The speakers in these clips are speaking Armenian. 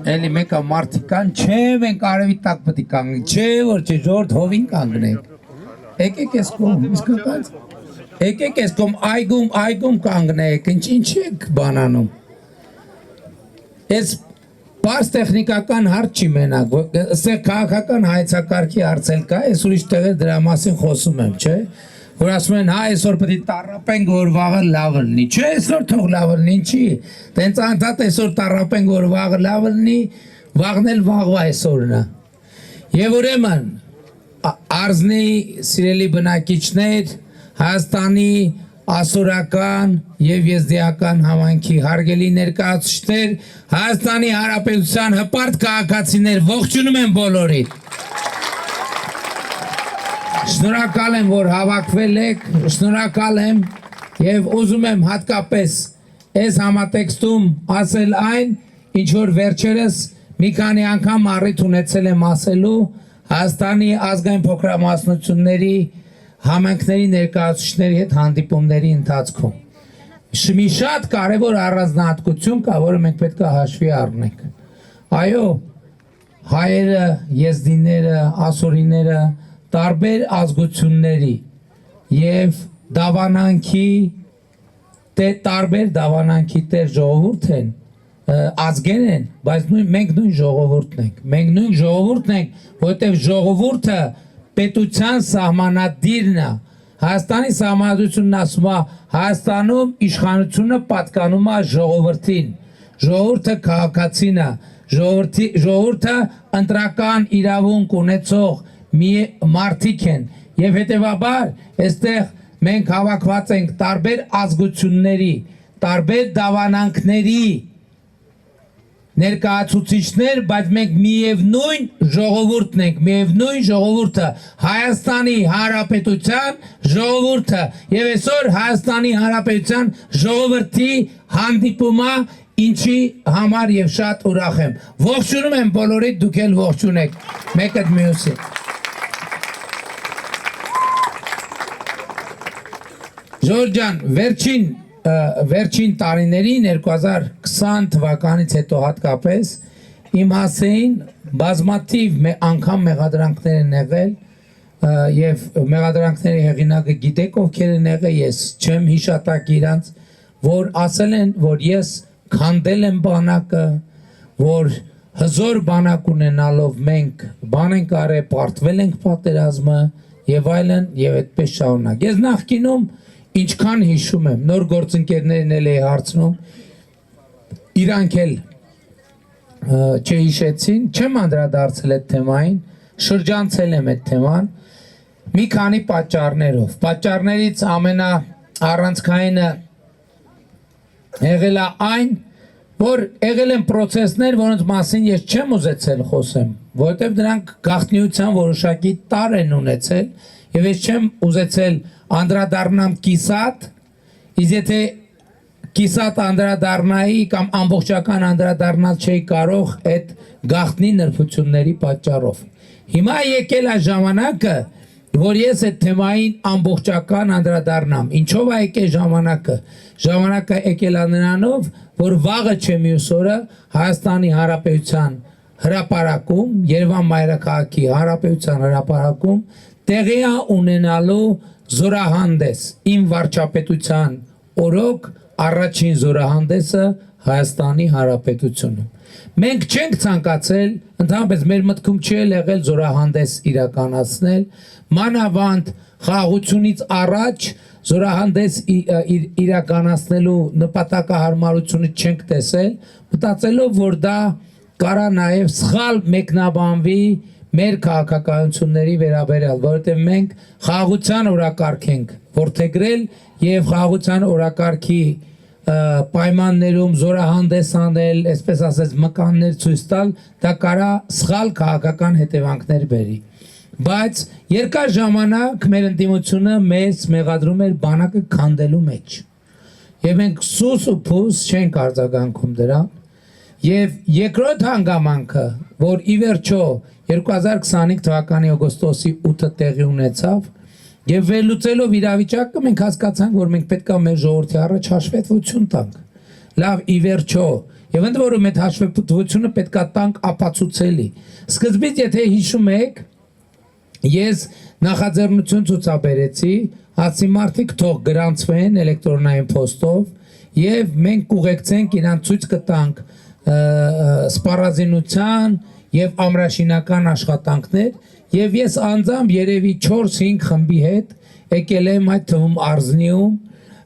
Էլի մեկը մարդիկան չէ մենք արևի տակ պետք է կանգնենք, չէ որ չէ ժողովուրդ հովին կանգնենք։ Եկեք ես կողմ, իսկապես։ Եկեք ես կողմ այգում կանգնեք, ինչ եք բանանում։ Ես պարզ տեխնիկական հարց չի մենակ, ասեղ քաղաքական հայեցակարգի հարցել կա, ես ուրիշ տեղեր դրա մասին խոսում եմ, չէ։ Որ ասում են, հա, այսօր պետք է տառապենք, որ վաղը լավ լինի։ Չէ, այսօր թող լավ լինի, ինչի։ Տենց անդադ այսօր տառապենք, որ վաղը լավ լինի, վաղն էլ վաղվա այսօրն է։ Եվ ուրեմն Արզնի սիրելի բնակիչներ, Հայաստանի ասորական եւ եզդիական համայնքի հարգելի ներկայացուցիչներ, Հայաստանի Հանրապետության հպարտ քաղաքացիներ, ողջունում եմ բոլորիդ։ Շնորհակալ եմ, որ հավաքվել եք, շնորհակալ եմ եւ ուզում եմ հատկապես այս համատեքստում ասել այն, ինչ որ վերջերս մի քանի անգամ առիթ ունեցել եմ ասելու Հայաստանի ազգային փոքրամասնությունների համայնքների ներկայացուցիչների հետ հանդիպումների ընթացքում։ Մի շատ կարևոր առանձնահատկություն կա, որը մենք պետք է հաշվի առնենք։ Այո, հայերը, եզդիները, ասորիները տարբեր ազգությունների եւ տարբեր դավանանքի տեր ժողովուրդ են, ազգեր են, բայց մենք նույն ժողովուրդն ենք։ Մենք նույն ժողովուրդն ենք, որտեղ ժողովուրդը պետության սահմանադիրն է։ Հայաստանի սահմանադրությունն ասում է, Հայաստանում իշխանությունը պատկանում է ժողովրդին, ժողովուրդը քաղաքացին է, ժողովուրդը ընտրական իրավունք ունեցող մի մարդիկ են եւ հետեւաբար այստեղ մենք հավաքված ենք տարբեր ազգությունների, տարբեր դավանանքների ներկայացուցիչներ, բայց մենք միևնույն ժողովուրդն ենք, միևնույն ժողովուրդը, Հայաստանի Հանրապետության ժողովուրդը եւ այսօր Հայաստանի Հանրապետության ժողովրդի հանդիպումա ինչի համար եւ շատ ուրախ եմ։ Ողջունում եմ բոլորիդ, դուք էլ ողջունեք մեկը մյուսին։ Ժորժ ջան, վերջին տարիներին 2020 թվականից հետո հատկապես իմ հասեին բազմաթիվ անգամ մեղադրանքներ են եղել եւ մեղադրանքների հեղինակը գիտեք ովքեր են եղել, ես չեմ հիշատակ իրանց, որ ասել են, որ ես քանդել եմ բանակը, որ հզոր բանակ ունենալով մենք բան ենք արել, պարտվել ենք պատերազմը եւ այլն եւ այդպես շարունակ։ Ես նախկինում ինչքան հիշում եմ, նոր գործընկերներն էլ էի հարցնում, իրանք էլ չհիշեցին, չեմ անդրադարձել այդ թեմային, շրջանցել եմ այդ թեման, մի քանի պատճառներով։ Պատճառներից ամենաառանցքայինը եղել է այն, որ եղել են պրոցեսներ, որոնց մասին ես չեմ ուզեցել խոսեմ, որովհետև դրանք գաղտնիության որոշակի տար են ունեցել, եւ ես չեմ ուզեցել անդրադառնամ կիսատ, իսկ եթե կիսատ անդրադառնայի կամ ամբողջական անդրադառնալ չէի կարող այդ գաղտնի նրբությունների պատճառով։ Հիմա եկել է ժամանակը, որ ես այդ թեմային ամբողջական անդրադառնամ։ Ինչով է եկել ժամանակը։ Ժամանակը եկել է նրանով, որ վաղը չէ մյուս օրը Հայաստանի Հանրապետության հրապարակում, Երևան մայրաքաղաքի Հանրապետության հրապարակում տեղի է ունենալու զորահանդես, իմ վարչապետության օրոք առաջին զորահանդեսը Հայաստանի Հանրապետությունում։ Մենք չենք ցանկացել, ընդհանրապես մեր մտքում չի եղել զորահանդես իրականացնել, մանավանդ խաղաղությունից առաջ զորահանդես իրականացնելու նպատակահարմարությունը չենք տեսել, մտածելով, որ դա կարա նաև սխալ մեկնաբանվի մեր քաղաքականությունների վերաբերյալ, որովհետև մենք խաղաղության օրակարգ ենք որդեգրել եւ խաղաղության օրակարգի պայմաններում զորահանդես անել, այսպես ասած մկաններ ցույց տալ, դա կարա սխալ քաղաքական հետևանքներ բերի։ Բայց երկար ժամանակ մեր ընդդիմությունը մեզ մեղադրում էր բանակը քանդելու մեջ։ Եվ մենք սուս ու փուս չենք արձագանքում դրան։ Եվ երկրորդ հանգամանքը, որ ի վերջո 2025 թվականի օգոստոսի 8-ը տեղի ունեցավ, եւ վերլուծելով իրավիճակը մենք հասկացանք, որ մենք պետք է մեր ժողովրդի առաջ հաշվետվություն տանք։ լավ ի վերջո եւ ընդ որում այդ հաշվետվությունը պետքա տանք ապացուցելի սկզբից եթե հիշում եք ես նախաձեռնություն ցուցաբերեցի ասի մարդիկ թող գրանցվեն էլեկտրոնային փոստով եւ մենք կուղեկցենք իրանց ցույց կտանք սպառազինության եւ ամրաշինական աշխատանքներ եւ ես անձամբ երևի 4-5 խմբի հետ եկել եմ այդ թվում Արզնիում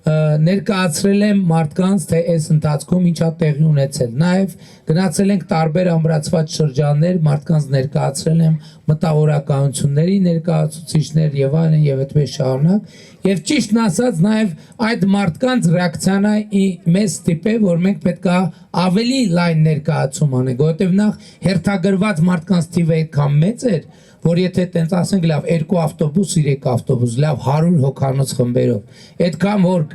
ներկայացրել եմ մարդկանց թե այս ընթացքում ինչա տեղի ունեցել նաև գնացել ենք տարբեր ամրացված շրջաններ մարդկանց ներկայացրել եմ մտավորականությունների ներկայացուցիչներ եւ այլն եւ այդպես շարունակ եւ ճիշտն ասած նաև այդ մարդկանց ռեակցիան է մեզ ստիպե որ մենք պետքա ավելի լայն ներկայացում անենք որովհետեւ նախ հերթագրված մարդկանց թիվը այդքան մեծ էր որ եթե տենց ասենք լավ 2 ավտոբուս 3 ավտոբուս լավ 100 հոգանոց խմբերով այդքան որ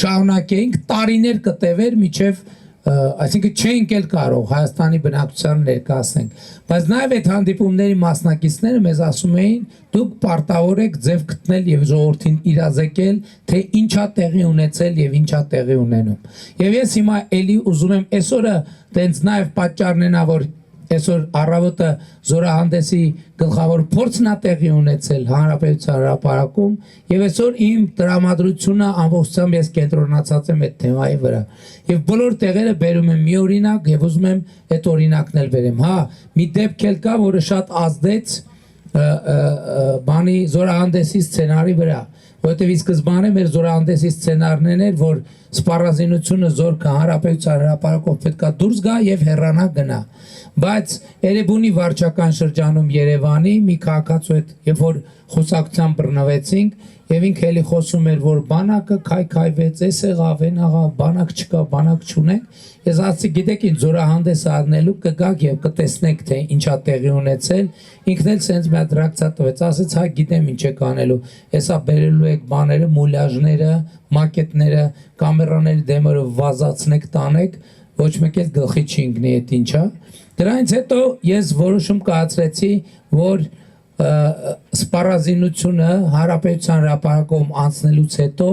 շարունակեինք տարիներ կտևեր միջև այսինքն չէինք էլ կարող Հայաստանի բնակչությանը ներկայացնենք բայց նաև այդ հանդիպումների մասնակիցները մեզ ասում էին դուք պարտավոր եք ձև գտնել եւ ժողովրդին իրազեկել թե ինչա տեղի ունեցել եւ ինչա տեղի ունենում եւ ես հիմա էլի ուզում եմ այսօրը տենց նաև պատճառն է որ այսօր առավոտը զորահանդեսի գլխավոր փորձն է տեղի ունեցել հանրապետության հրապարակում եւ այսօր իմ տրամադրությունը ամբողջությամբ ես կենտրոնացած եմ այդ թեմայի վրա եւ բոլոր տեղերը բերում եմ մի օրինակ եւ ուզում եմ այդ օրինակն էլ բերեմ հա մի դեպք էլ կա որը շատ ազդեց բանի զորահանդեսի սցենարի վրա որտեղ ի սկզբանե մեր զորահանդեսի սցենարներն էր որ սպառազինությունը զորքը հանրապետության հրապարակով պետքա դուրս գա եւ հեռանա գնա բայց Էրեբունի վարչական շրջանում Երևանի մի քաղաքացու հետ երբ որ խոսակցության բռնվեցինք եւ ինքը էլի խոսում էր որ բանակը քայքայվեց էս եղավ են աղա բանակ չկա բանակ չունենք ես ասացի գիտեք ինչ զորահանդես առնելու կգաք եւ կտեսնեք թե ինչա տեղի ունեցել ինքն էլ սենց մի հատ ռեակցիա տվեց ասեց հա գիտեմ ինչ եք անելու հեսա բերելու եք բաները մուլյաժները մակետները կամերաների դեմերը վազացնեք տանեք ոչ մեկ էլ գլխի չի ընկնի այդ ինչա դրանից հետո ես որոշում կայացրեցի որ սպառազինությունը հանրապետության հրապարակում անցնելուց հետո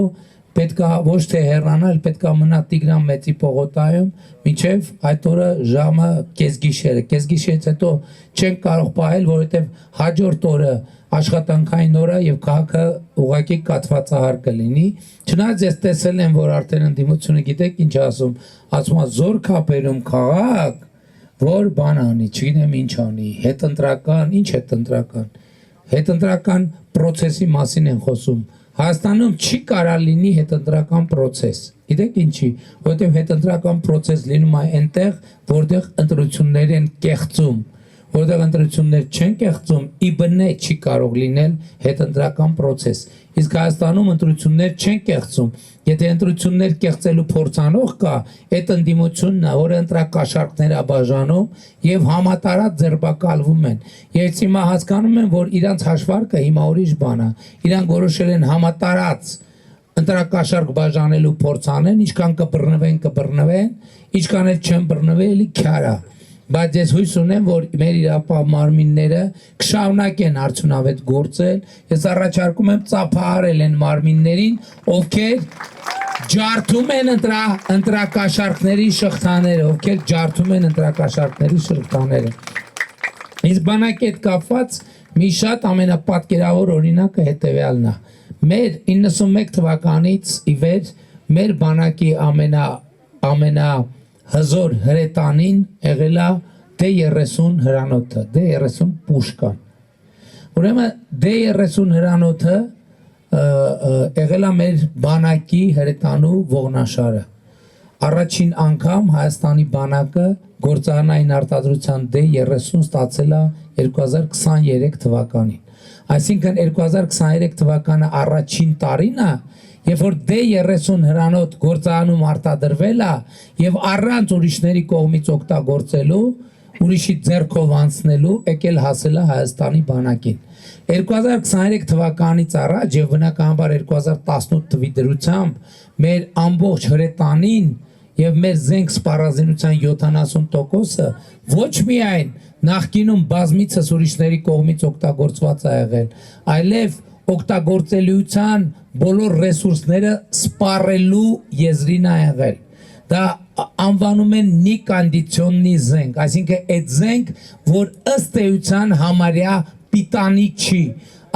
պետքա ոչ թե հեռանալ պետքա մնա Տիգրան Մեծի պողոտայում մինչև այդ օրը ժամը կեսգիշերից հետո չենք կարող պահել որովհետև հաջորդ օրը աշխատանքային օրը եւ քաղաքը ուղղակի կաթվածահար կլինի չնայած ես տեսել եմ որ արդեն ընդդիմությունը գիտեք ինչ ասում ասում է զոր կապերում քաղաք որ բան անի, չգիտեմ ինչ անի, հետընտրական, ինչ հետընտրական պրոցեսի մասին են խոսում։ Հայաստանում չի կարող լինի հետընտրական պրոցես։ Գիտեք ինչի, որովհետև հետընտրական պրոցես լինում է այնտեղ, որտեղ ընտրություններ են կեղծում, որտեղ ընտրություններ չեն կեղծում, իբնե չի կարող լինել հետընտրական պրոցես։ Իսկ Հայաստանում ընտրություններ չեն կեղծում։ Եթե ընտրություններ կեղծելու փորձանող կա, այդ ընդդիմությունն է, որը ընտրակաշառքներ է բաժանում եւ համատարած ձերբակալվում են։ Ես հիմա հասկանում եմ, որ իրանց հաշվարկը հիմա ուրիշ բան է։ Իրանք որոշել են համատարած ընտրակաշառք բաժանելու փորձ անեն, ինչքան կբռնվեն, ինչքան էլ չեն բռնվել, էլի քյար է։ Բայց ես հույս ունեմ, որ մեր իրապահ մարմինները կշարունակեն արդյունավետ գործել։ Ես առաջարկում եմ ծափահարել են մարմիններին, ովքեր ջարդում են ընտրակաշառքների շղթաները, ովքեր ջարդում են ընտրակաշառքների շղթաները։ Իսկ բանակի հետ կապված մի շատ ամենապատկերավոր օրինակը հետևյալն է։ Մեր 91 թվականից ի վեր մեր բանակի ամենա հզոր հրետանին եղել է D30 հրանոթը, D30 պուշկան։ Ուրեմն D30 հրանոթը եղել է մեր բանակի հրետանու ողնաշարը։ Առաջին անգամ Հայաստանի բանակը գործարանային արտադրության D30 ստացել է 2023 թվականին։ Այսինքն 2023 թվականը առաջին տարին է, երբ որ D30 հրանոթ գործարանում արտադրվել է եւ առանց ուրիշների կողմից օգտագործելու, ուրիշի ձեռքով անցնելու, եկել հասել է Հայաստանի բանակին։ 2023 թվականից առաջ եւ բնականաբար 2018 թվականի դրությամբ մեր ամբողջ հրետանին եւ մեր զենք սպառազինության 70%-ը ոչ միայն նախկինում բազմիցս ուրիշների կողմից օգտագործված է եղել, այլև օգտագործելիության բոլոր ռեսուրսները սպառելու եզրին է եղել։ դա անվանում են նիկանդիցիոննի զենք, այսինքն այդ զենք, որ ըստ էության համարյա պիտանիկ չի,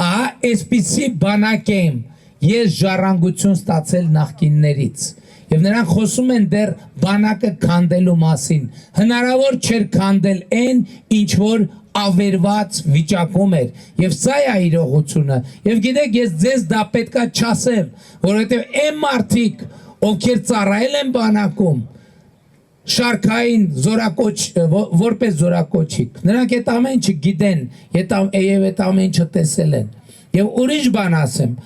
ահա այսպիսի բանակ եմ ես ժառանգություն ստացել նախկիններից եւ նրանք խոսում են դեռ բանակը քանդելու մասին, հնարավոր չէր քանդել այն, ինչ որ ավերված վիճակում էր եւ սա է իրողությունը եւ գիտեք ես ձեզ դա պետքա չասեմ որովհետեւ այն մարդիկ ովքեր ծառայել են բանակում շարքային զորակոչ որպես զորակոչիկ նրանք այդ ամեն ինչը գիտեն եւ այդ ամեն ինչը տեսել են եւ ուրիշ բան ասեմ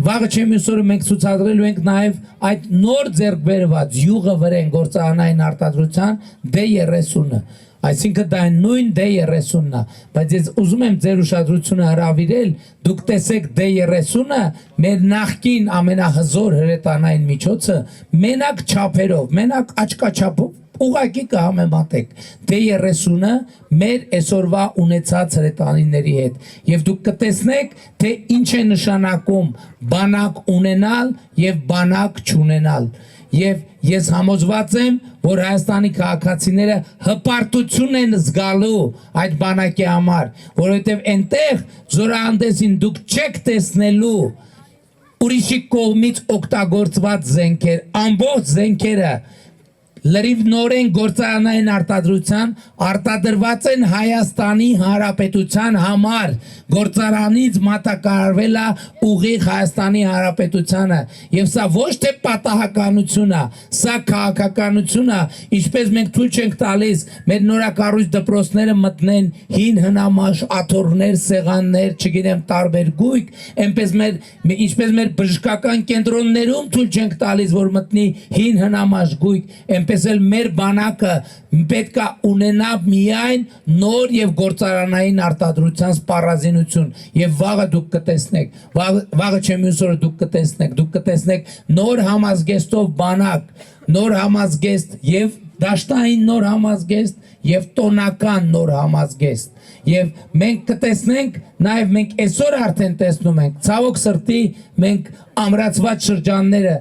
Վաղը չեմիսորը մենք ցուցադրելու ենք նաև այդ նոր ձեռքբերված յուղը վրեն գործարանային արտադրության D30-ը այսինքն դա նույն D30-ն է բայց ես ուզում եմ ձեր ուշադրությունը հրավիրել դուք տեսեք D30-ը մեր նախկին ամենահզոր հրետանային միջոցը մենակ չափերով մենակ աչքաչափով ուղղակի կհամեմատեք D30-ը մեր այսօրվա ունեցած հրետանիների հետ եւ դուք կտեսնեք թե ինչ է նշանակում բանակ ունենալ եւ բանակ չունենալ եւ ես համոզված եմ որ Հայաստանի քաղաքացիները հպարտություն են զգալու այդ բանակի համար որովհետեւ այնտեղ զորահանդեսին դուք չեք տեսնելու ուրիշի կողմից օգտագործված զենքեր ամբողջ զենքերը լրիվ նորեն գործարանային արտադրության արտադրված են Հայաստանի Հանրապետության համար գործարանից մատակարարվել է ուղիղ Հայաստանի Հանրապետությանը եւ սա ոչ թե պատահականություն է սա քաղաքականություն է ինչպես մենք թույլ չենք տալիս մեր նորակառույց դպրոցները մտնեն հին հնամաշ աթոռներ սեղաններ չգիտեմ տարբեր գույք ինչպես մեր բժշկական կենտրոններում թույլ չենք տալիս որ մտնի հին հնամաշ գույք այնպես էլ մեր բանակը պետքա ունենա միայն նոր եւ գործարանային արտադրության սպառազինություն եւ վաղը դուք կտեսնեք վաղը չեմ ուսորը դուք կտեսնեք նոր համազգեստով բանակ նոր համազգեստ եւ դաշտային նոր համազգեստ եւ տոնական նոր համազգեստ եւ մենք կտեսնենք նաեւ մենք այսօր արդեն տեսնում ենք ցավոք սրտի մենք ամրացված շրջանները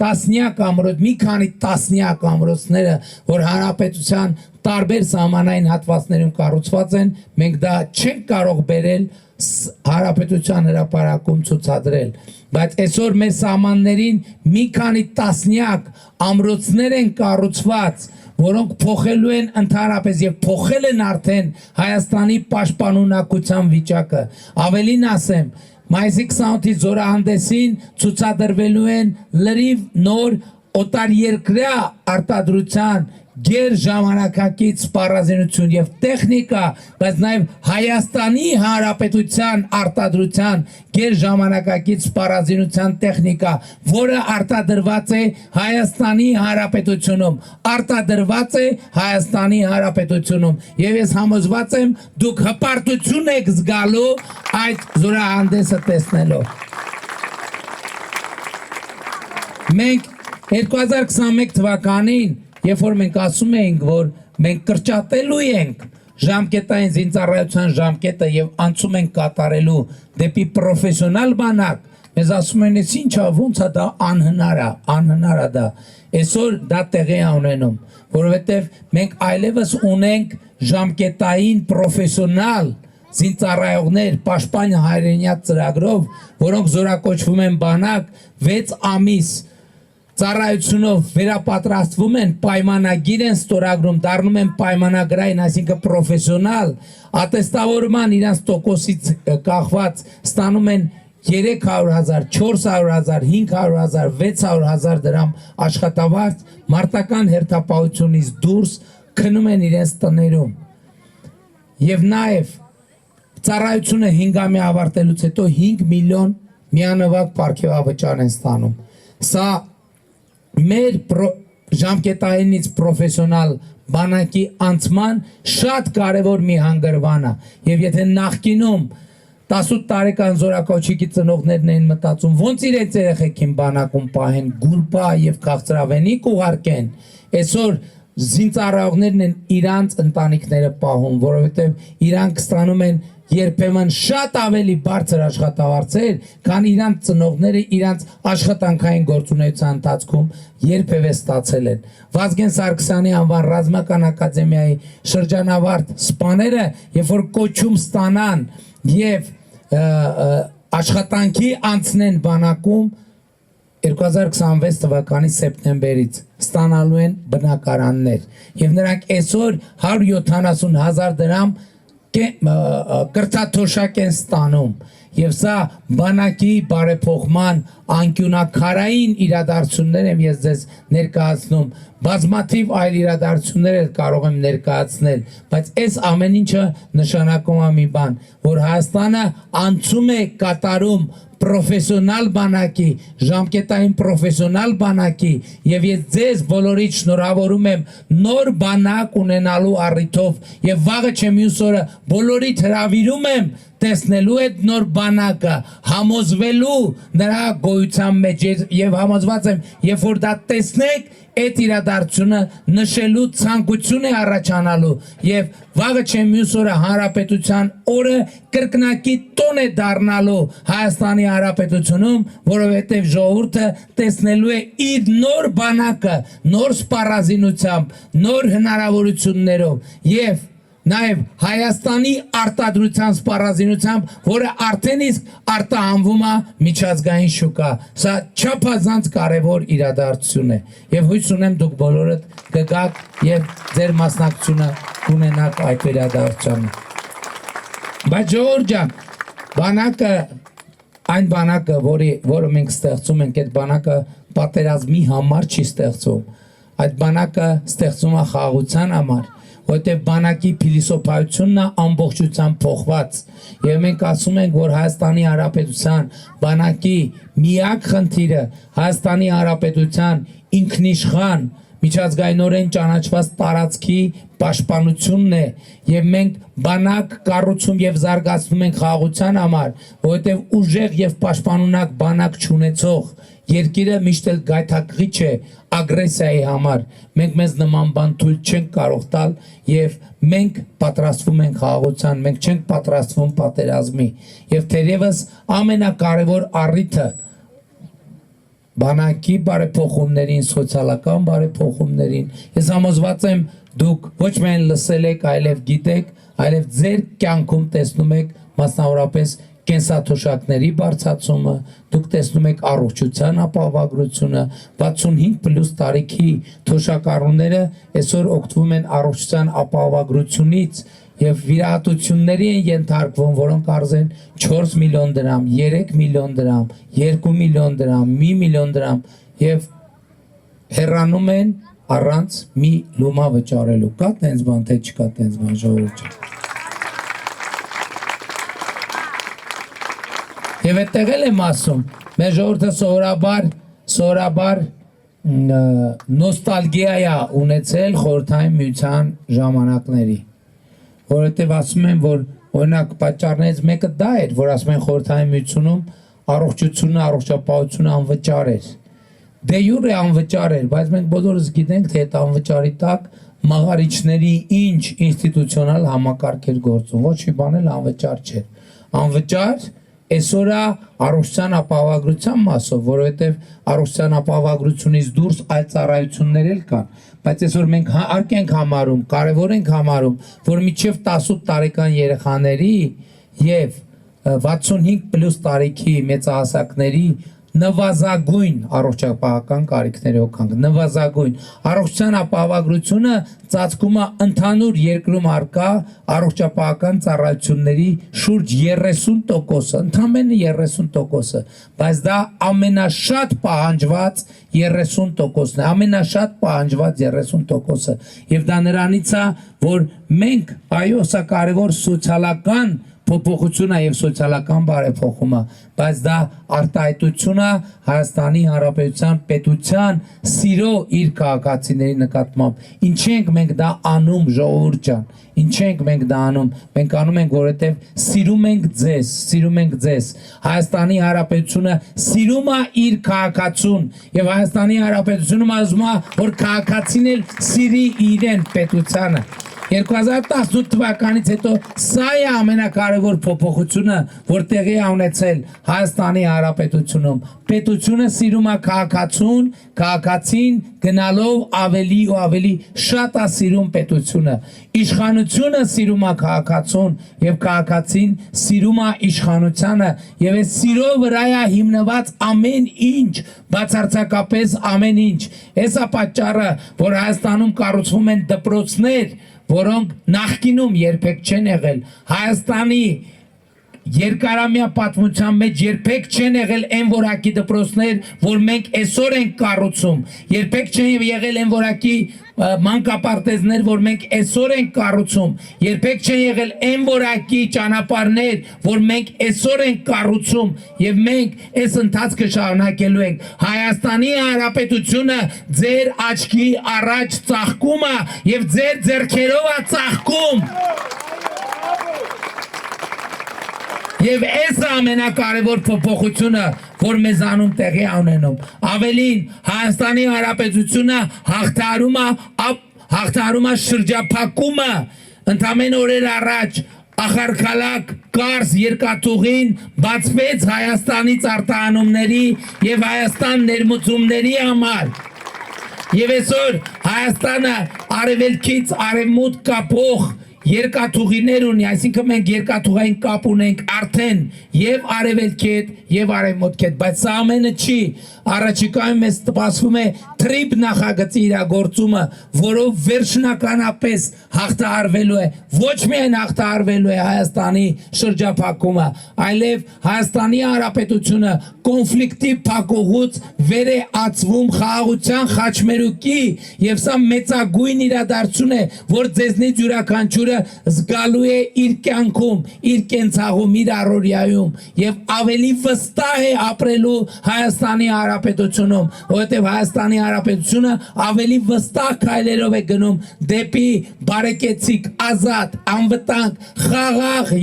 տասնյակ ամրոց, մի քանի տասնյակ ամրոցները, որ հանրապետության տարբեր սահմանային հատվածներում կառուցված են, մենք դա չենք կարող բերել հանրապետության հրապարակում ցուցադրել, բայց այսօր մեր սահմաններին մի քանի տասնյակ ամրոցներ են կառուցված, որոնք փոխելու են ընդհանրապես եւ փոխել են արդեն Հայաստանի պաշտպանունակության վիճակը, ավելին ասեմ Մայիսի 28-ի զորահանդեսին ցուցադրվելու են լրիվ նոր օտարերկրյա արտադրության գեր ժամանակակից սպառազինություն եւ տեխնիկա, բայց նաեւ Հայաստանի Հանրապետության արտադրության գեր ժամանակակից սպառազինության տեխնիկա, որը արտադրված է Հայաստանի Հանրապետությունում եւ ես համոզված եմ դուք հպարտություն եք զգալու այդ զորահանդեսը տեսնելով մենք 2021 թվականին Երբ որ մենք ասում էինք, որ մենք կրճատելու ենք ժամկետային զինծառայության ժամկետը եւ անցում ենք կատարելու դեպի պրոֆեսիոնալ բանակ, մեզ ասում են, «Էս ինչա, ոնց է դա անհնար է դա»։ Այսօր դա տեղի է ունենում, որովհետեւ մենք այլևս ունենք ժամկետային պրոֆեսիոնալ զինծառայողներ պաշտպան հայրենիաց ծրագրով, որոնք զորակոչվում են բանակ 6 ամիս ծառայությունով վերապատրաստվում են, պայմանագիր են ստորագրում, դառնում են պայմանագրային, այսինքն պրոֆեսիոնալ, ատեստավորման իրանց տոկոսից կախված ստանում են 300,000, 400,000, 500,000, 600,000 դրամ աշխատավարձ, մարտական հերթապահությունից դուրս քնում են իրենց տներում։ Եվ նաև ծառայությունը 5 ամյա ավարտելուց հետո 5 միլիոն միանվագ պարգևավճար են ստանում։ Սա մեր ժամկետայինից պրոֆեսիոնալ բանակի անցման շատ կարևոր մի հանգրվան է եւ եթե նախկինում 18 տարեկան զորակոչիկի ծնողներն էին մտածում ոնց իրենց երեխեքին բանակում պահեն գուլպա եւ քաղցրավենիք ուղարկեն այսօր զինծառայողներն են իրանց ընտանիքները պահում որովհետեւ իրանք ստանում են երբեմն շատ ավելի բարձր աշխատավարձեր, քան իրանց ծնողները իրանց աշխատանքային գործունեության ընթացքում երբևէ ստացել են։ Վազգեն Սարգսյանի անվան ռազմական ակադեմիայի շրջանավարտ սպաները, երբ որ կոչում ստանան եւ աշխատանքի անցնեն բանակում 2026 թվականի սեպտեմբերից ստանալու են բնակարաններ եւ նրանք այսօր 170,000 դրամ կրթաթոշակ են ստանում եւ սա բանակի բարեփոխման անկյունակարային իրադարձություններ եմ ես ձեզ ներկայացնում բազմաթիվ այլ իրադարձություններ էլ կարող եմ ներկայացնել բայց այս ամեն ինչը նշանակում է մի բան որ Հայաստանը անցում է կատարում պրոֆեսիոնալ բանակի, ժամկետային պրոֆեսիոնալ բանակի եւ ես ձեզ բոլորիդ շնորհավորում եմ նոր բանակ ունենալու առիթով եւ վաղը չեմ մյուս օրը բոլորիդ հրավիրում եմ տեսնելու այդ նոր բանակը համոզվելու նրա գոյության մեջ եւ համոզված եմ երբ որ դա տեսնեք այդ իրադարձությունը նշելու ցանկություն է առաջանալու եւ վաղը չեմ մյուս օրը հանրապետության օրը կրկնակի տոն է դառնալու Հայաստանի հանրապետությունում որովհետեւ ժողովուրդը տեսնելու է իր նոր բանակը նոր սպառազինությամբ նոր հնարավորություններով եւ Նաև Հայաստանի արտադրության սպառազինությամբ, որը արդեն իսկ արտահանվում է միջազգային շուկա։ Սա չափազանց կարևոր իրադարձություն է։ Եվ հույս ունեմ դուք բոլորդ կգաք եւ ձեր մասնակցությունը կունենաք այդ իրադարձությանը։ Բայց ժողովուրդ ջան, բանակը այն բանակը, որը մենք ստեղծում ենք, այդ բանակը պատերազմի համար չի ստեղծում։ Այդ բանակը ստեղծում է խաղաղության համար։ Որտեղ բանակի փիլիսոփայությունն է ամբողջությամբ փոխված եւ մենք ասում ենք որ Հայաստանի Հանրապետության բանակի միակ խնդիրը Հայաստանի Հանրապետության ինքնիշխան միջազգայինորեն ճանաչված տարածքի պաշտպանությունն է եւ մենք բանակ կառուցում եւ զարգացնում ենք խաղաղության համար որովհետեւ ուժեղ եւ պաշտպանունակ բանակ չունեցող երկիրը միշտ էլ գայթակղիչ է ագրեսիայի համար մենք մեզ նման բան թույլ չենք կարող տալ եւ մենք պատրաստվում ենք խաղաղության մենք չենք պատրաստվում պատերազմի եւ թերևս ամենակարևոր առիթը բանակի բարեփոխումներին սոցիալական բարեփոխումներին ես համոզված եմ դուք ոչ միայն լսել եք այլև գիտեք այլև ձեր կյանքում տեսնում եք մասնավորապես կենսաթոշակների բարձրացումը, դուք տեսնում եք առողջության ապահովագրությունը, 65+ տարիքի թոշակառուները այսօր օգտվում են առողջության ապահովագրությունից եւ վիրահատությունների են ենթարկվում, որոնք արժեն 4 միլիոն դրամ, 3 միլիոն դրամ, 2 միլիոն դրամ, 1 միլիոն դրամ եւ հեռանում են առանց մի լումա վճարելու։ Կա տենց բան, թե չկա տենց բան ժողովուրդ։ Եվ այդտեղ էլ եմ ասում, մեր ժողովուրդը սովորաբար նոստալգիա է ունեցել խորհրդային միության ժամանակների, որովհետև ասում են, որ օրինակ պատճառներից մեկը դա էր, որ ասում են խորհրդային միությունում առողջությունը, առողջապահությունը անվճար էր։ Դե յուրե անվճար էր, բայց մենք բոլորս գիտենք, թե այդ անվճարի տակ մաղարիչների ինչ ինստիտուցիոնալ համակարգ էր գործում, ոչ մի բան էլ անվճար չէր։ Անվճար Այսօր առողջության ապահովագրության մասով, որովհետև առողջության ապահովագրությունից դուրս այլ ծառայություններ էլ կան, բայց այսօր մենք հարկ ենք համարում, կարևոր ենք համարում, որ մինչև 18 տարեկան երեխաների եւ 65+ տարիքի մեծահասակների նվազագույն առողջապահական կարիքների օգանք, նվազագույն առողջության ապահովագրությունը ծածկում է ընդհանուր երկրում առկա առողջապահական ծառայությունների շուրջ 30%, ընդամենը 30%, բայց դա ամենաշատ պահանջված 30%-ն է, ամենաշատ պահանջված 30%-ը, եւ դա նրանից է, որ մենք այո, սա կարևոր սոցիալական փոփոխությունը եւ սոցիալական բարեփոխումը, բայց դա արտահայտություն է Հայաստանի Հանրապետության պետության սիրո իր քաղաքացիների նկատմամբ։ Ինչ ենք մենք դա անում, ժողովուրդ ջան, ինչ ենք մենք դա անում։ Մենք անում ենք, որովհետեւ սիրում ենք ձեզ, Հայաստանի Հանրապետությունը սիրում է իր քաղաքացուն եւ Հայաստանի Հանրապետությունում ասում է, որ քաղաքացին էլ սիրի իրեն պետությանը։ 2018 թվականից հետո սա է ամենակարևոր փոփոխությունը, որ տեղի է ունեցել Հայաստանի Հանրապետությունում։ Պետությունը սիրում է քաղաքացուն, քաղաքացին գնալով ավելի ու ավելի շատ է սիրում պետությունը։ Իշխանությունը սիրում է քաղաքացուն եւ քաղաքացին սիրում է իշխանությանը եւ այս սիրո վրա է հիմնված ամեն ինչ, բացարձակապես ամեն ինչ։ Հեսա պատճառը, որ Հայաստանում կառուցվում են դպրոցներ, որոնք նախկինում երբեք չեն եղել։ Հայաստանի երկարամյա պատմության մեջ երբեք չեն եղել այն որակի դպրոցներ, որ մենք այսօր ենք կառուցում։ Երբեք չեն եղել այն որակի մանկապարտեզներ, որ մենք այսօր ենք կառուցում։ Երբեք չեն եղել այն որակի ճանապարհներ, որ մենք այսօր ենք կառուցում, եւ մենք այս ընթացքը շարունակելու ենք։ Հայաստանի Հանրապետությունը ձեր աչքի առաջ ծաղկում է եւ ձեր ձեռքերով է ծաղկում։ Եվ այս ամենակարևոր փոփոխությունը, որ մեզանում տեղի ունենում։ Ավելին, Հայաստանի Հանրապետությունը հաղթահարում է շրջափակումը, ընդամենը օրեր առաջ Ախարքալակ Կարս երկաթուղին բացվեց Հայաստանից արտահանումների եւ Հայաստան ներմուծումների համար։ Եվ այսօր Հայաստանը արևելքից արևմուտք կապող երկաթուղիներ ունի, այսինքն մենք երկաթուղային կապ ունենք արդեն եւ արևելքի հետ եւ արևմուտքի հետ, բայց սա ամենը չի, առաջիկայում մեզ սպասվում է թրիպ նախագծի իրագործումը, որով վերջնականապես հաղթահարվելու է, ոչ միայն հաղթահարվելու է Հայաստանի շրջափակումը, այլև Հայաստանի Հանրապետությունը կոնֆլիկտի փակուղուց վեր է ածվում խաղաղության խաչմերուկի, եւ սա մեծագույն իրադարձություն է, որ ձեզնից յուրաքանչյուրը զգալու է իր կյանքում, իր կենցաղում, իր առօրյայում եւ ավելի վստահ է ապրելու Հայաստանի Հանրապետությունում, որովհետեւ Հայաստանի Հանրապետությունը ավելի վստահ քայլերով է գնում դեպի բարեկեցիկ, ազատ, անվտանգ, խաղաղ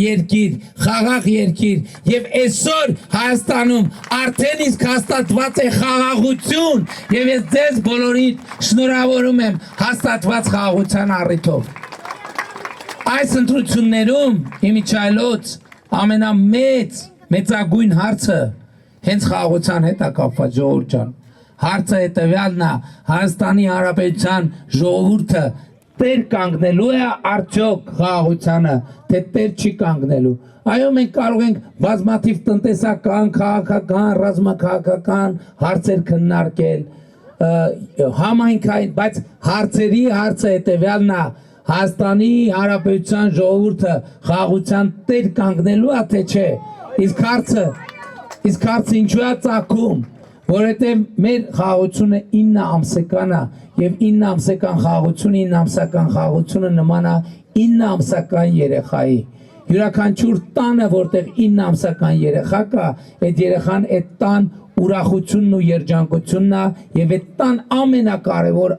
երկիր, եւ այսօր Հայաստանում արդեն իսկ հաստատված է խաղաղություն եւ ես ձեզ բոլորին շնորհավորում եմ հաստատված խաղաղության առիթով։ Այս ընտրություններում իմիջայլոց ամենամեծագույն հարցը հենց խաղաղության հետ է կապված, ժողովուրդ ջան։ Հարցը հետեւյալն է, Հայաստանի Հանրապետության ժողովուրդը տեր կանգնելու է արդյոք խաղաղությանը, թե տեր չի կանգնելու։ Այո, մենք կարող ենք բազմաթիվ տնտեսական, քաղաքական, ռազմաքաղաքական հարցեր քննարկել, համայնքային, բայց հարցերի հարցը հետեւյալն է, Հայաստանի Հանրապետության ժողովուրդը խաղաղության տեր կանգնելու է, թե չէ։ Իսկ հարցը ինչու է ծագում, որովհետև մեր խաղաղությունը 9 ամսական է եւ 9 ամսական խաղաղությունը նման է 9 ամսական երեխայի։ Յուրաքանչյուր տանը, որտեղ 9 ամսական երեխա կա, այդ երեխան այդ տան ուրախությունն ու երջանկությունն է եւ այդ տան ամենակարևոր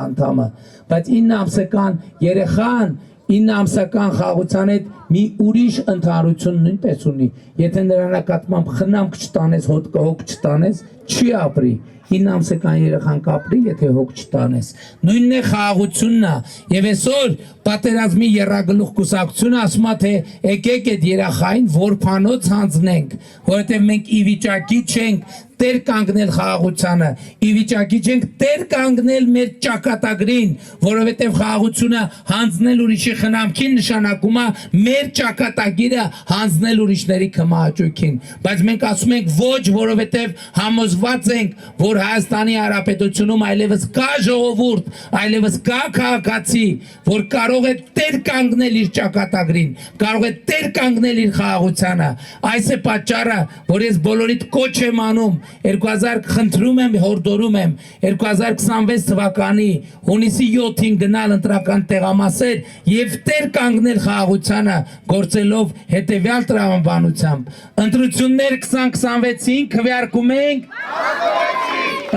անդամը, բայց 9 ամսական երեխան 9 ամսական խաղաղության հետ մի ուրիշ ընդհանրություն նույնպես ունի, եթե նրա նկատմամբ խնամք չտանես, հոգ չտանես, չի ապրի։ 9 ամսական երեխան կապրի, եթե հոգ չտանես։ Նույնն է խաղաղությունն է, եւ այսօր պատերազմի եռագլուխ կուսակցությունը ասում է, թե եկեք այդ երեխային որփանոց հանձնենք, որովհետեւ մենք ի վիճակի չենք տեր կանգնել խաղաղությանը, ի վիճակի չենք տեր կանգնել մեր ճակատագրին, որովհետև խաղաղությունը հանձնել ուրիշի խնամքին նշանակում է մեր ճակատագիրը հանձնել ուրիշների քմահաճույքին, բայց մենք ասում ենք ոչ, որովհետև համոզված ենք, որ Հայաստանի Հանրապետությունում այլևս կա ժողովուրդ, այլևս կա քաղաքացի, որ կարող է տեր կանգնել իր ճակատագրին, կարող է տեր կանգնել իր խաղաղությանը։ Այս է պատճառը, որ ես բոլորիդ կոչ եմ անում 2000 խնդրում եմ, հորդորում եմ 2026 թվականի հունիսի 7-ին գնալ ընտրական տեղամասեր եւ տեր կանգնել խաղաղությանը, գործելով հետեւյալ տրամաբանությամբ։ Ընտրություններ 2026-ին քվեարկում ենք,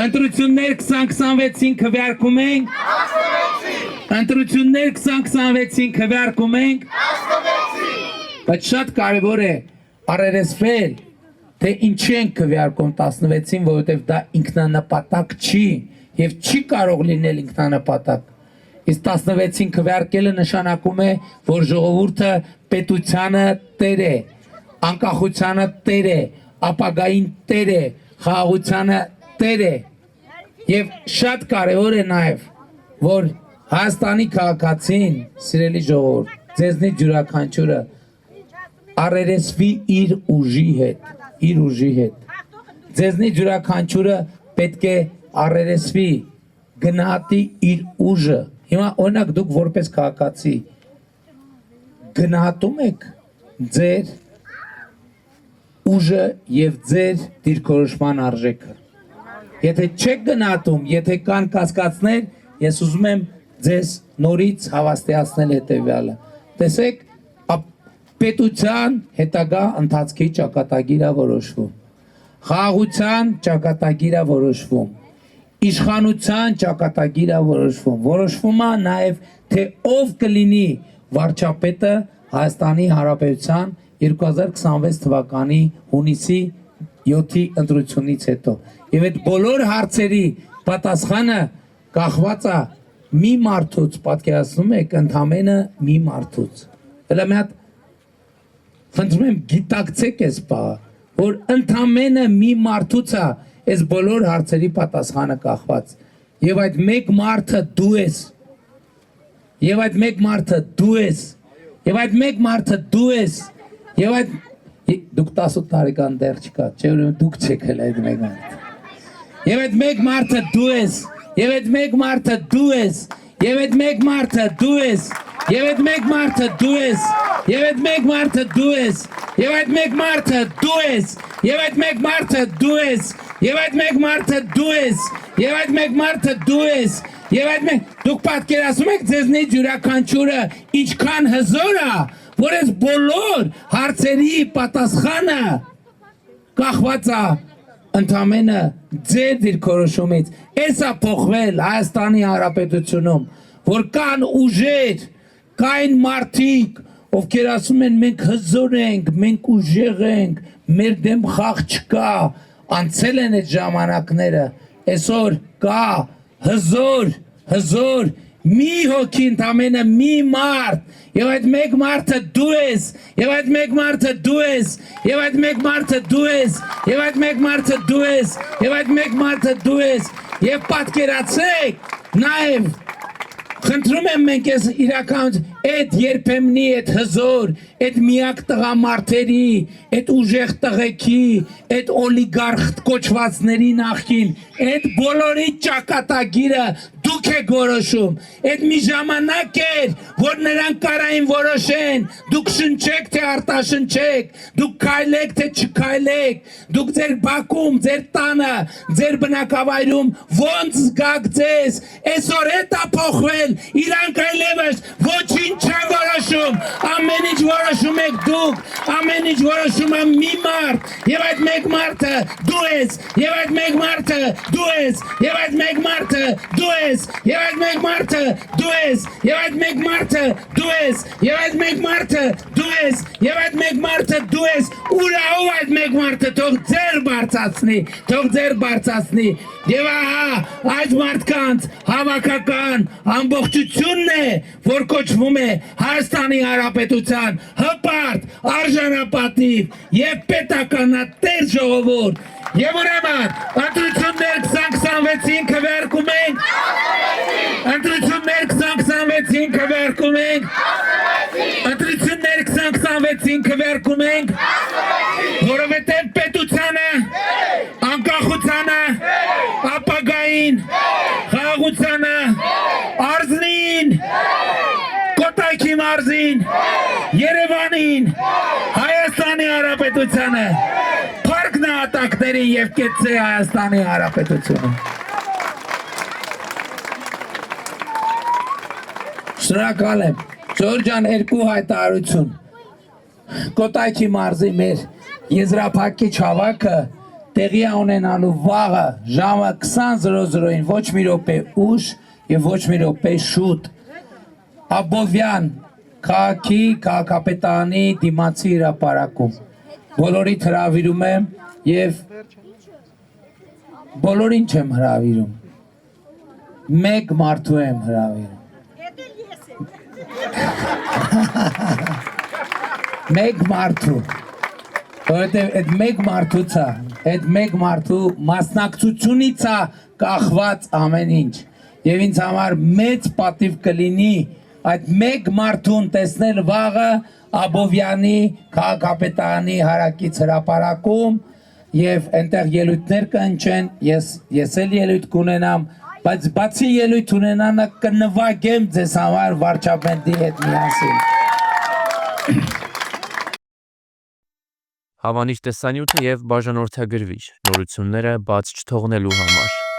ընտրություններ 2026-ին քվեարկում ենք, ընտրություններ 2026-ին քվեարկում ենք, բայց շատ կարևոր է առերեսվել, թե ինչի ենք քվեարկում 16-ին, որովհետև դա ինքնանպատակ չի եւ չի կարող լինել ինքնանպատակ։ Իսկ 16-ին քվեարկելը նշանակում է, որ ժողովուրդը պետությանը տեր է, անկախությանը տեր է, ապագային տեր է, խաղաղությանը տեր է։ Եվ շատ կարևոր է նաև, որ Հայաստանի քաղաքացին, սիրելի ժողովուրդ, ձեզնից յուրաքանչյուրը առերեսվի իր ուժի հետ։ Ձեզնից յուրաքանչյուրը պետք է առերեսվի, գնահատի իր ուժը։ Հիմա օրինակ դուք որպես քաղաքացի գնահատում եք ձեր ուժը եւ ձեր դիրքորոշման արժեքը։ Եթե չեք գնահատում, եթե կան կասկածներ, ես ուզում եմ ձեզ նորից հավաստիացնել հետեւյալը։ Տեսեք, պետության հետագա ընթացքի ճակատագիրը որոշվում։ Խաղաղության ճակատագիրը որոշվում։ Իշխանության ճակատագիրը որոշվում։ Որոշվում է նաև թե ով կլինի վարչապետը Հայաստանի Հանրապետության 2026 թվականի հունիսի 7-ի ընտրությունից հետո։ Եվ այդ բոլոր հարցերի պատասխանը կախված է մի մարդուց, պատկերացնում եք, ընդամենը մի մարդուց։ Հələ մի հատ խնդրում եմ գիտակցեք այս բանը, որ ընդամենը մի մարդուց է այս բոլոր հարցերի պատասխանը կախված։ Եվ այդ մեկ մարդը դու ես։ Եվ այդ մեկ մարդը դու ես։ Եվ այդ մեկ մարդը դու ես։ Եվ այդ դուք 18 տարեկան դեռ չկա, չէ՞ որ դուք չեք հələ այդ մեկ մարդը։ Եվ այդ մեկ մարդը դու ես։ Եվ այդ մեկ մարդը դու ես։ Եվ այդ մեկ մարդը դու ես։ Եվ այդ մեկ մարդը դու ես։ Եվ այդ մեկ մարդը դու ես։ Եվ այդ մեկ մարդը դու ես։ Եվ այդ մեկ մարդը դու ես։ Եվ այդ մեկ մարդը դու ես։ Եվ այդ մեկ մարդը դու ես։ Եվ այդ մեկ դուք պատկերացնում եք ձեզնից յուրաքանչյուրը ինչքան հզոր է, որ այս բոլոր հարցերի պատասխանը կախված է ընդամենը ձեր դիրքորոշումից։ Էս է փոխվել Հայաստանի Հանրապետությունում, որ կան ուժեր, կային մարդիկ, ովքեր ասում են մենք հզոր ենք, մենք ուժեղ ենք, մեր դեմ խաղ չկա, անցել են այդ ժամանակները, այսօր կա հզոր մի հոգի ընդամենը մի մարդ, եւ այդ մեկ մարդը դու ես, եւ այդ մեկ մարդը դու ես, եւ այդ մեկ մարդը դու ես, եւ այդ մեկ մարդը դու ես, եւ այդ մեկ մարդը դու ես, եւ պատկերացեք նաեւ խնդրում եմ մենք ես իրական այդ երբեմնի այդ հզոր, այդ միակ տղամարդերի, այդ ուժեղ տղեկի, այդ օլիգարխ կոչվածների նախքին, այդ բոլորի ճակատագիրը դուք եք որոշում, այդ մի ժամանակ էր, որ նրանք կարային որոշեն, դուք շնչեք թե արտաշնչեք, դուք քայլեք թե չքայլեք, դուք ձեր բակում, ձեր տանը, ձեր բնակավայրում ոնց զգաք ձեզ, այսօր էդ է փոխվել, իրանք այլևս ոչինչ չեն որոշում, ամեն ինչ որոշում եք դուք, ամեն ինչ որոշում է մի մարդ, եւ այդ մեկ մարդը դու ես, եւ այդ մեկ մարդը դու ես, եւ այդ մեկ մարդը դու ես, եւ այդ մեկ մարդը դու ես, եւ այդ մեկ մարդը դու ես, եւ այդ մեկ մարդը դու ես, եւ այդ մեկ մարդը դու ես, ուրախով այդ մեկ մարդը թող ձեր բարձացնի, եւ ահա այդ մարդկանց հավաքական ամբողջությունն է, որ կոչվում է Հայաստանի Հանրապետության հպարտ, արժանապատիվ եւ պետականատեր ժողովուրդ։ Եվ ուրեմն ընտրություններ 2026-ին քվեարկում ենք։ Ընտրություններ 2026-ին քվեարկում ենք։ Ընտրություններ 2026-ին քվեարկում ենք։ Որովհետեւ պետությանը, անկախությանը, ապագային, խաղաղությանը, արզնին, Կոտայքի մարզին, Երևանին, Հայաստանի Հանրապետությանը, փառք նահատակներին եւ կեցցե Հայաստանի Հանրապետությունը։ Շնորհակալ եմ։ Ջորջան, երկու հայտարարություն։ Կոտայքի մարզի մեր եզրափակիչ հավաքը տեղի է ունենալու վաղը ժամը 20:00-ին, ոչ մի րոպե ուշ եւ ոչ մի րոպե շուտ։ Աբովյան քաղաքի քաղաքապետարանի դիմացի հրապարակում։ Բոլորիդ հրավիրում եմ եւ բոլորին չեմ հրավիրում։ Մեկ մարդու եմ հրավիրում։ Մեկ մարդու որովհետև այդ մեկ մարդու մասնակցությունից է կախված ամեն ինչ եւ ինձ համար մեծ պատիվ կլինի այդ մեկ մարդուն տեսնել վաղը Աբովյանի քաղաքապետարանի հարակից հրապարակում եւ այնտեղ ելույթներ կընչեն ես էլ ելույթ կունենամ բայց բացի ելույթ ունենալը կնվագեմ ձեզ համար վարչապետի հետ միասին Հավանիր տեսանյութը եւ բաժանորդագրվիր նորությունները բաց չթողնելու համար